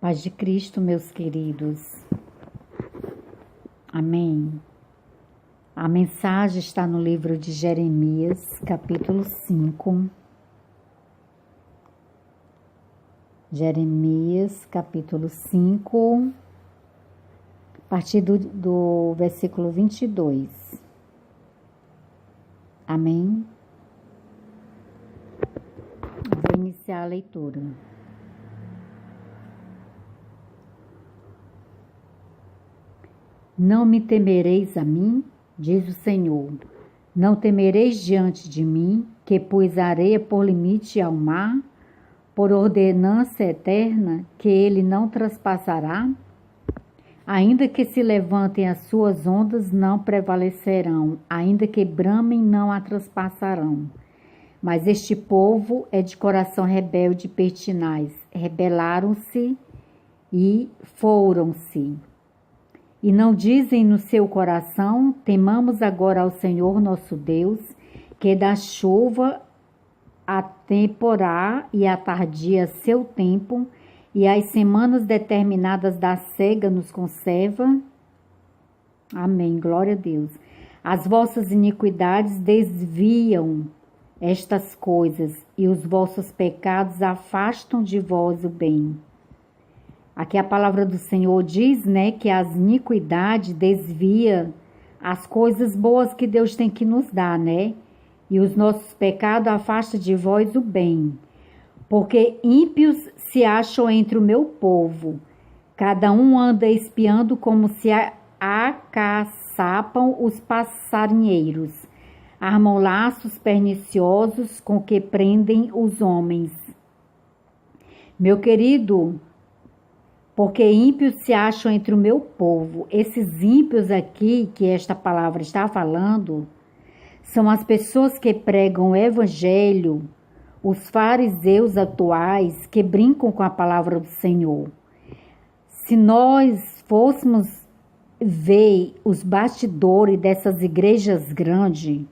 Paz de Cristo, meus queridos. Amém. A mensagem está no livro de Jeremias, capítulo 5. Jeremias, capítulo 5, a partir do versículo 22. Amém. Vou iniciar a leitura. Não me temereis a mim, diz o Senhor. Não temereis diante de mim, que pus a areia por limite ao mar, por ordenança eterna, que ele não traspassará? Ainda que se levantem as suas ondas, não prevalecerão, ainda que bramem, não a traspassarão. Mas este povo é de coração rebelde e pertinaz, rebelaram-se e foram-se. E não dizem no seu coração, temamos agora ao Senhor nosso Deus, que dá chuva a temporá e a tardia seu tempo, e as semanas determinadas da cega nos conserva. Amém, glória a Deus. As vossas iniquidades desviam estas coisas, e os vossos pecados afastam de vós o bem. Aqui a palavra do Senhor diz, que as iniquidades desvia as coisas boas que Deus tem que nos dar, E os nossos pecados afastam de vós o bem. Porque ímpios se acham entre o meu povo. Cada um anda espiando como se acaçapam os passarinheiros. Armam laços perniciosos com que prendem os homens. Meu querido, porque ímpios se acham entre o meu povo. Esses ímpios aqui, que esta palavra está falando, são as pessoas que pregam o evangelho, os fariseus atuais, que brincam com a palavra do Senhor. Se nós fôssemos ver os bastidores dessas igrejas grandes,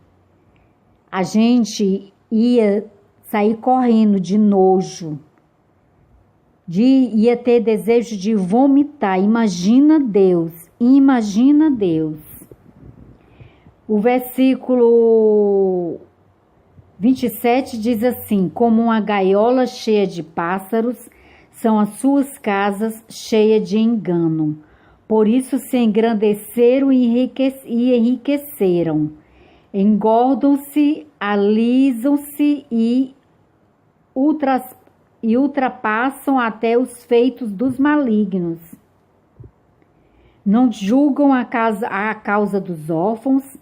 a gente ia sair correndo de nojo, ia ter desejo de vomitar. Imagina Deus. O versículo 27 diz assim: como uma gaiola cheia de pássaros, são as suas casas cheias de engano. Por isso se engrandeceram e enriqueceram. Engordam-se, alisam-se e ultrapassam até os feitos dos malignos. Não julgam a causa dos órfãos,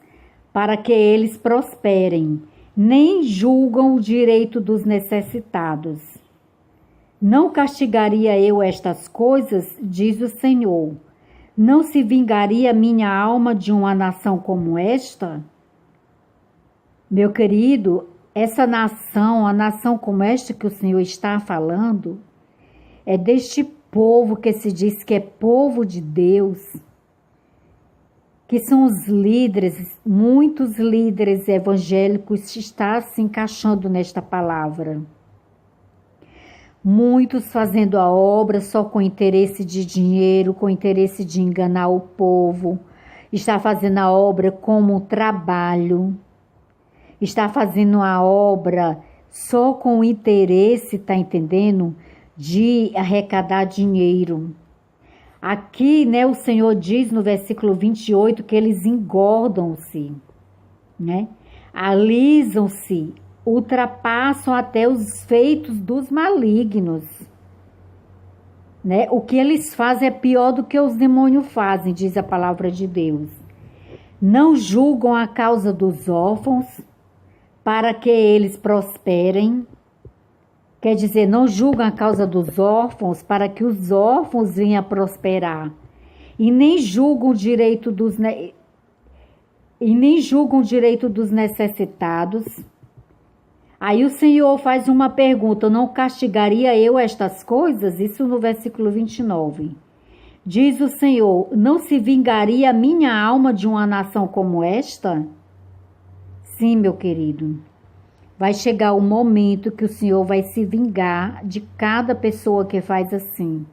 para que eles prosperem, nem julgam o direito dos necessitados. Não castigaria eu estas coisas, diz o Senhor. Não se vingaria minha alma de uma nação como esta? Meu querido, essa nação, a nação como esta que o Senhor está falando, é deste povo que se diz que é povo de Deus, que são os líderes, muitos líderes evangélicos estão se encaixando nesta palavra. Muitos fazendo a obra só com interesse de dinheiro, com interesse de enganar o povo, está fazendo a obra como trabalho, está fazendo a obra só com o interesse, tá entendendo? De arrecadar dinheiro. Aqui, o Senhor diz no versículo 28 que eles engordam-se, Alisam-se, ultrapassam até os feitos dos malignos, O que eles fazem é pior do que os demônios fazem, diz a palavra de Deus. Não julgam a causa dos órfãos, para que eles prosperem. Quer dizer, não julgam a causa dos órfãos, para que os órfãos venham a prosperar. E nem julgam o direito dos necessitados. Aí o Senhor faz uma pergunta: não castigaria eu estas coisas? Isso no versículo 29. Diz o Senhor: não se vingaria a minha alma de uma nação como esta? Sim, meu querido. Vai chegar o momento que o Senhor vai se vingar de cada pessoa que faz assim.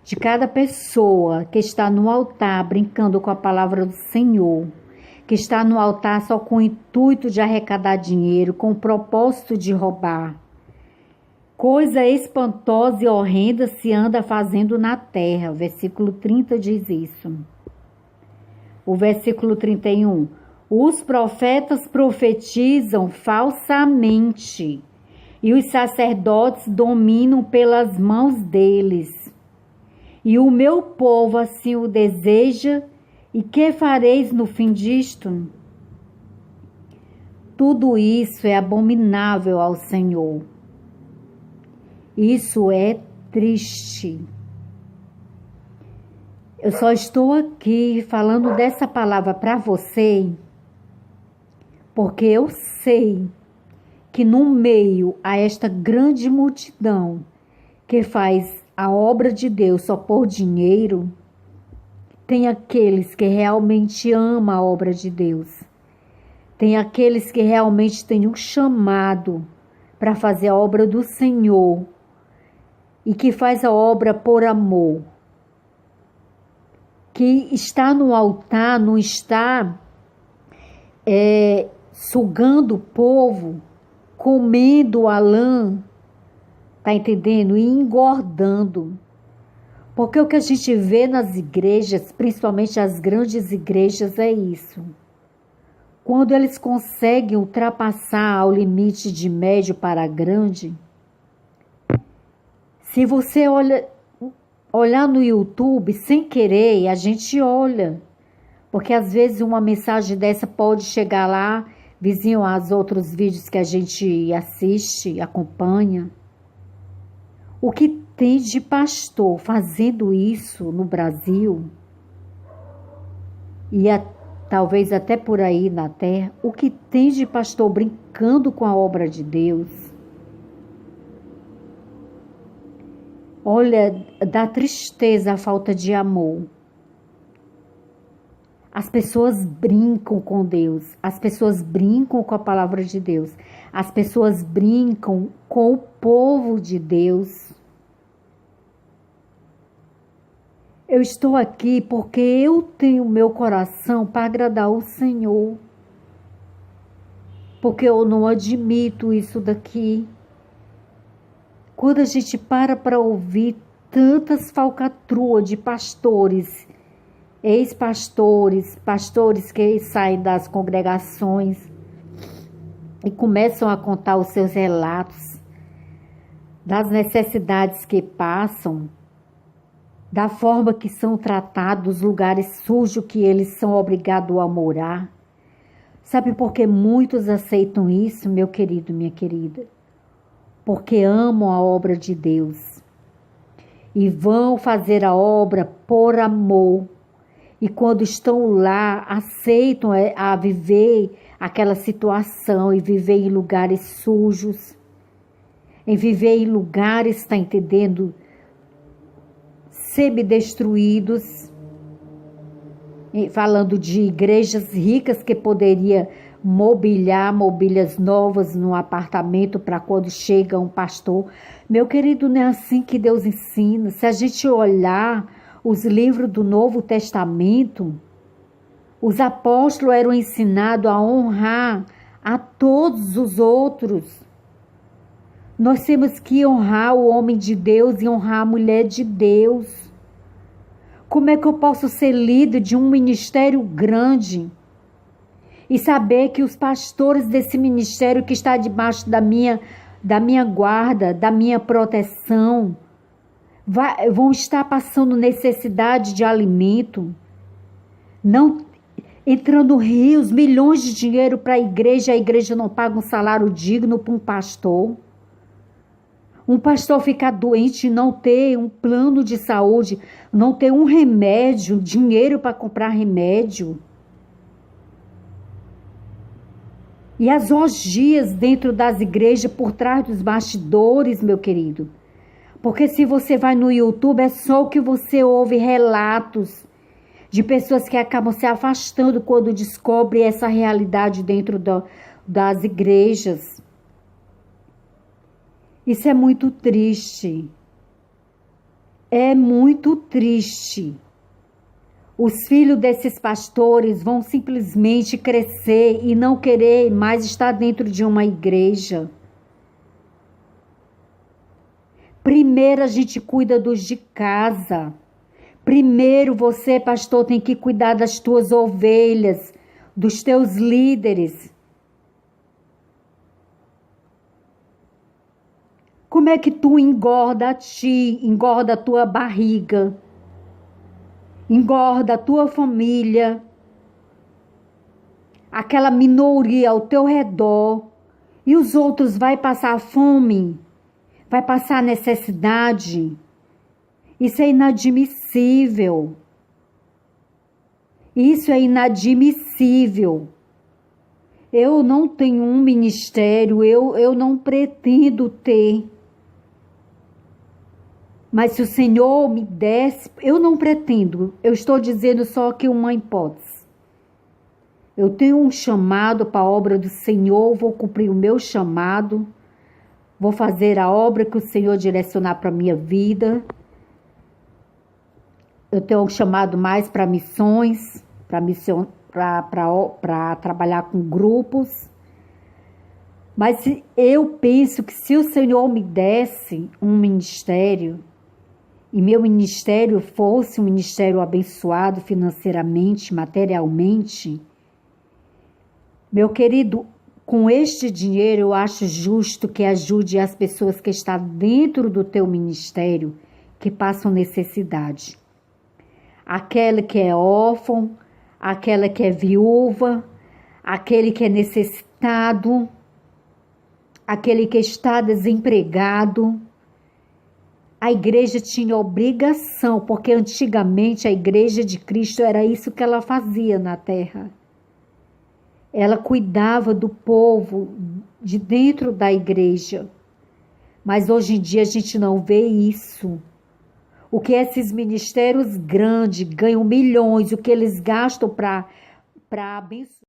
de cada pessoa que está no altar brincando com a palavra do Senhor, que está no altar só com o intuito de arrecadar dinheiro, com o propósito de roubar. Coisa espantosa e horrenda se anda fazendo na terra. O versículo 30 diz isso. O versículo 31. Os profetas profetizam falsamente e os sacerdotes dominam pelas mãos deles. E o meu povo assim o deseja, e que fareis no fim disto? Tudo isso é abominável ao Senhor. Isso é triste. Eu só estou aqui falando dessa palavra para você, porque eu sei que no meio a esta grande multidão que faz a obra de Deus só por dinheiro, tem aqueles que realmente amam a obra de Deus. Tem aqueles que realmente têm um chamado para fazer a obra do Senhor e que faz a obra por amor. Que está no altar, não está sugando o povo, comendo a lã, tá entendendo? E engordando. Porque o que a gente vê nas igrejas, principalmente as grandes igrejas, é isso. Quando eles conseguem ultrapassar o limite de médio para grande, se você olhar no YouTube sem querer, a gente olha. Porque às vezes uma mensagem dessa pode chegar lá, vizinho aos outros vídeos que a gente assiste, acompanha. O que tem de pastor fazendo isso no Brasil, e talvez até por aí na terra, o que tem de pastor brincando com a obra de Deus, olha, dá tristeza a falta de amor. As pessoas brincam com Deus, as pessoas brincam com a palavra de Deus, as pessoas brincam com o povo de Deus. Eu estou aqui porque eu tenho meu coração para agradar o Senhor. Porque eu não admito isso daqui. Quando a gente para ouvir tantas falcatruas de pastores, ex-pastores, pastores que saem das congregações e começam a contar os seus relatos das necessidades que passam, da forma que são tratados, os lugares sujos que eles são obrigados a morar. Sabe por que muitos aceitam isso, meu querido, minha querida? Porque amam a obra de Deus e vão fazer a obra por amor. E quando estão lá, aceitam a viver aquela situação e viver em lugares sujos, em viver em lugares, está entendendo, semi-destruídos, falando de igrejas ricas que poderia mobiliar mobílias novas no apartamento para quando chega um pastor. Meu querido, não é assim que Deus ensina. Se a gente olhar os livros do Novo Testamento, os apóstolos eram ensinados a honrar a todos os outros. Nós temos que honrar o homem de Deus e honrar a mulher de Deus. Como é que eu posso ser líder de um ministério grande e saber que os pastores desse ministério que está debaixo da minha guarda, da minha proteção, vão estar passando necessidade de alimento, não entrando rios, milhões de dinheiro para a igreja não paga um salário digno para um pastor ficar doente e não ter um plano de saúde, não ter um remédio, dinheiro para comprar remédio. E as orgias dentro das igrejas, por trás dos bastidores, meu querido. Porque se você vai no YouTube, é só o que você ouve relatos de pessoas que acabam se afastando quando descobrem essa realidade dentro das igrejas. Isso é muito triste. É muito triste. Os filhos desses pastores vão simplesmente crescer e não querer mais estar dentro de uma igreja. Primeiro a gente cuida dos de casa. Primeiro você, pastor, tem que cuidar das tuas ovelhas, dos teus líderes. Como é que tu engorda a ti, engorda a tua barriga, engorda a tua família, aquela minoria ao teu redor, e os outros vai passar fome, vai passar necessidade? Isso é inadmissível. Isso é inadmissível. Eu não tenho um ministério, eu não pretendo ter. Mas se o Senhor me desse, eu não pretendo. Eu estou dizendo só que uma hipótese. Eu tenho um chamado para a obra do Senhor, vou cumprir o meu chamado, vou fazer a obra que o Senhor direcionar para a minha vida. Eu tenho um chamado mais para missões, para trabalhar com grupos. Mas eu penso que se o Senhor me desse um ministério, e meu ministério fosse um ministério abençoado financeiramente, materialmente, meu querido, com este dinheiro eu acho justo que ajude as pessoas que estão dentro do teu ministério, que passam necessidade. Aquela que é órfão, aquela que é viúva, aquele que é necessitado, aquele que está desempregado. A igreja tinha obrigação, porque antigamente a igreja de Cristo era isso que ela fazia na terra. Ela cuidava do povo de dentro da igreja. Mas hoje em dia a gente não vê isso. O que esses ministérios grandes ganham milhões, o que eles gastam para abençoar.